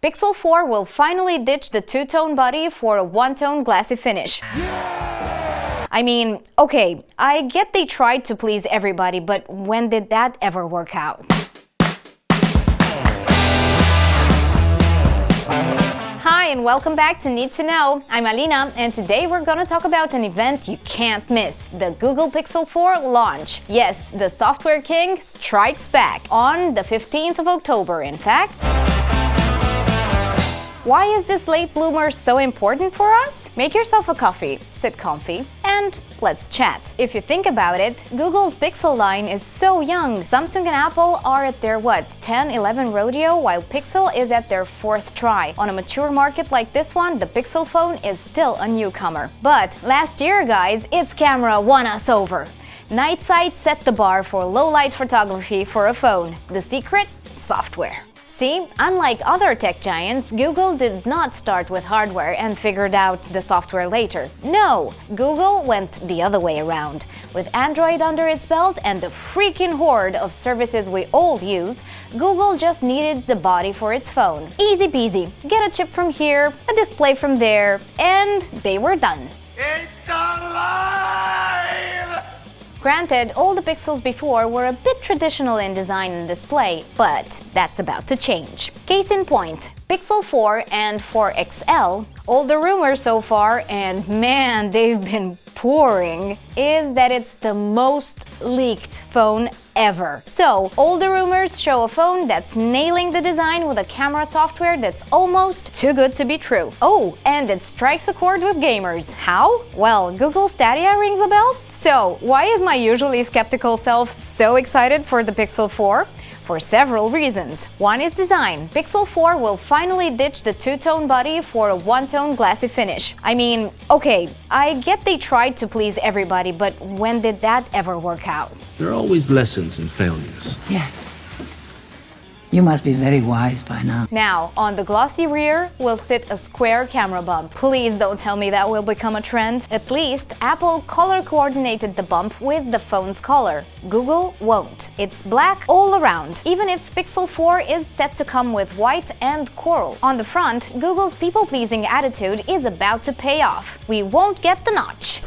Pixel 4 will finally ditch the two-tone body for a one-tone glassy finish. I mean, okay, I get they tried to please everybody, but when did that ever work out? Hi and welcome back to Need to Know. I'm Alina and today we're gonna talk about an event you can't miss, the Google Pixel 4 launch. Yes, the software king strikes back on the 15th of October, in fact. Why is this late bloomer so important for us? Make yourself a coffee, sit comfy, and let's chat. If you think about it, Google's Pixel line is so young. Samsung and Apple are at their 10, 11 rodeo, while Pixel is at their 4th try. On a mature market like this one, the Pixel phone is still a newcomer. But last year, guys, its camera won us over. Night sight set the bar for low-light photography for a phone. The secret? Software. See, unlike other tech giants, Google did not start with hardware and figured out the software later. No, Google went the other way around. With Android under its belt and the freaking horde of services we all use, Google just needed the body for its phone. Easy peasy. Get a chip from here, a display from there, and they were done. It's alive! Granted, all the Pixels before were a bit traditional in design and display, but that's about to change. Case in point, Pixel 4 and 4 XL, all the rumors so far, and man, they've been pouring, is that it's the most leaked phone ever. So, all the rumors show a phone that's nailing the design with a camera software that's almost too good to be true. Oh, and it strikes a chord with gamers. How? Well, Google Stadia rings a bell? So, why is my usually skeptical self so excited for the Pixel 4? For several reasons. One is design. Pixel 4 will finally ditch the two-tone body for a one-tone glassy finish. I mean, okay, I get they tried to please everybody, but when did that ever work out? There are always lessons in failures. Yes. You must be very wise by now. Now, on the glossy rear will sit a square camera bump. Please don't tell me that will become a trend. At least, Apple color coordinated the bump with the phone's color. Google won't. It's black all around, even if Pixel 4 is set to come with white and coral. On the front, Google's people-pleasing attitude is about to pay off. We won't get the notch.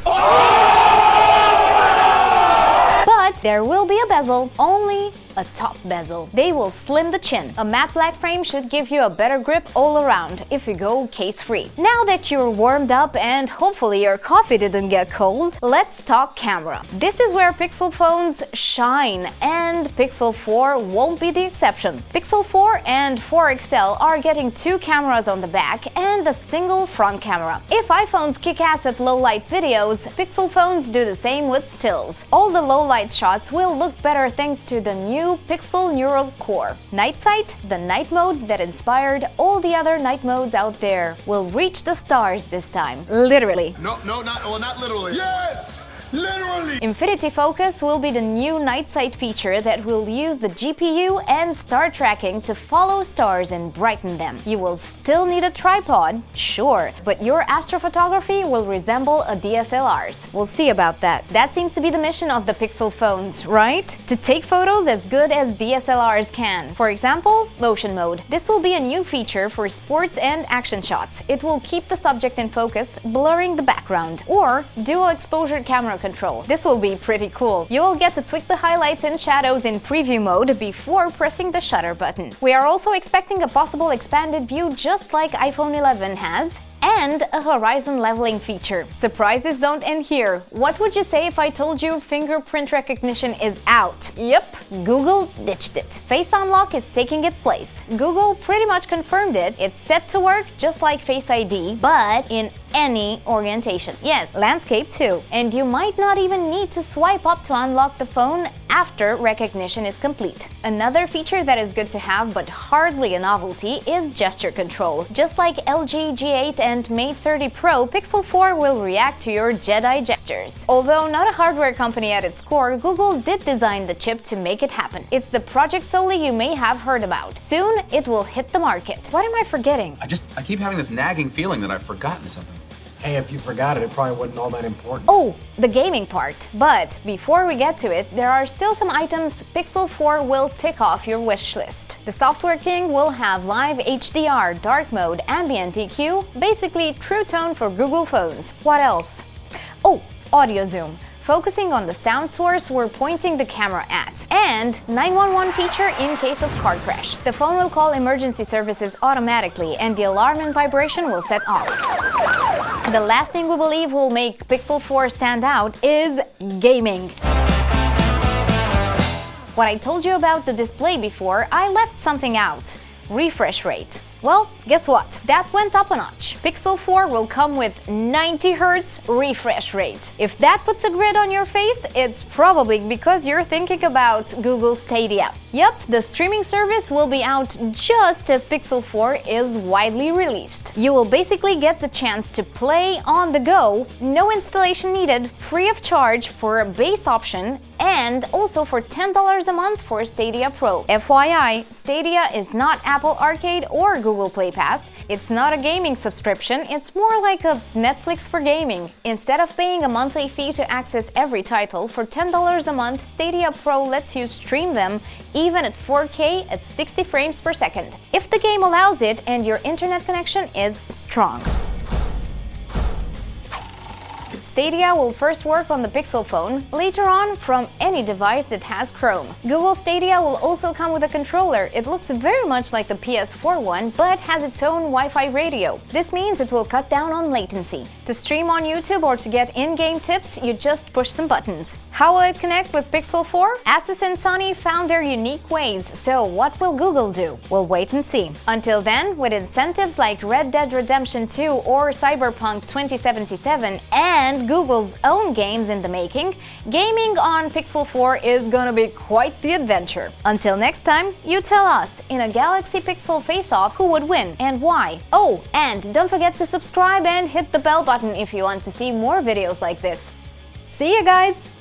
But there will be a bezel, only a top bezel. They will slim the chin. A matte black frame should give you a better grip all around if you go case-free. Now that you're warmed up and hopefully your coffee didn't get cold, let's talk camera. This is where Pixel phones shine, and Pixel 4 won't be the exception. Pixel 4 and 4 XL are getting two cameras on the back and a single front camera. If iPhones kick ass at low-light videos, Pixel phones do the same with stills. All the low-light shots will look better thanks to the new Pixel Neural Core. Night sight, the night mode that inspired all the other night modes out there, will reach the stars this time. Literally. No, not literally. Yes! Literally! Infinity Focus will be the new night sight feature that will use the GPU and star tracking to follow stars and brighten them. You will still need a tripod, sure, but your astrophotography will resemble a DSLR's. We'll see about that. That seems to be the mission of the Pixel phones, right? To take photos as good as DSLRs can. For example, motion mode. This will be a new feature for sports and action shots. It will keep the subject in focus, blurring the background. Or dual exposure camera control. This will be pretty cool. You will get to tweak the highlights and shadows in preview mode before pressing the shutter button. We are also expecting a possible expanded view just like iPhone 11 has, and a horizon leveling feature. Surprises don't end here. What would you say if I told you fingerprint recognition is out? Yep, Google ditched it. Face Unlock is taking its place. Google pretty much confirmed it. It's set to work just like Face ID, but in any orientation. Yes, landscape too. And you might not even need to swipe up to unlock the phone after recognition is complete. Another feature that is good to have but hardly a novelty is gesture control. Just like LG G8 and Mate 30 Pro, Pixel 4 will react to your Jedi gestures. Although not a hardware company at its core, Google did design the chip to make it happen. It's the Project Soli you may have heard about. Soon, it will hit the market. What am I forgetting? I keep having this nagging feeling that I've forgotten something. Hey, if you forgot it, it probably wasn't all that important. Oh, the gaming part. But before we get to it, there are still some items Pixel 4 will tick off your wish list. The Software King will have live HDR, dark mode, ambient EQ, basically true tone for Google phones. What else? Oh, audio zoom. Focusing on the sound source we're pointing the camera at. And 911 feature in case of car crash. The phone will call emergency services automatically and the alarm and vibration will set off. The last thing we believe will make Pixel 4 stand out is gaming. What I told you about the display before, I left something out. Refresh rate. Well, guess what? That went up a notch. Pixel 4 will come with 90 Hz refresh rate. If that puts a grin on your face, it's probably because you're thinking about Google Stadia. Yep, the streaming service will be out just as Pixel 4 is widely released. You will basically get the chance to play on the go, no installation needed, free of charge for a base option, and also for $10 a month for Stadia Pro. FYI, Stadia is not Apple Arcade or Google Play Pass. It's not a gaming subscription, it's more like a Netflix for gaming. Instead of paying a monthly fee to access every title, for $10 a month, Stadia Pro lets you stream them even at 4K at 60 frames per second, if the game allows it and your internet connection is strong. Stadia will first work on the Pixel phone, later on from any device that has Chrome. Google Stadia will also come with a controller. It looks very much like the PS4 one, but has its own Wi-Fi radio. This means it will cut down on latency. To stream on YouTube or to get in-game tips, you just push some buttons. How will it connect with Pixel 4? Asus and Sony found their unique ways, so what will Google do? We'll wait and see. Until then, with incentives like Red Dead Redemption 2 or Cyberpunk 2077 and Google's own games in the making, gaming on Pixel 4 is gonna be quite the adventure. Until next time, you tell us, in a Galaxy Pixel face-off, who would win and why? Oh, and don't forget to subscribe and hit the bell button if you want to see more videos like this. See you guys!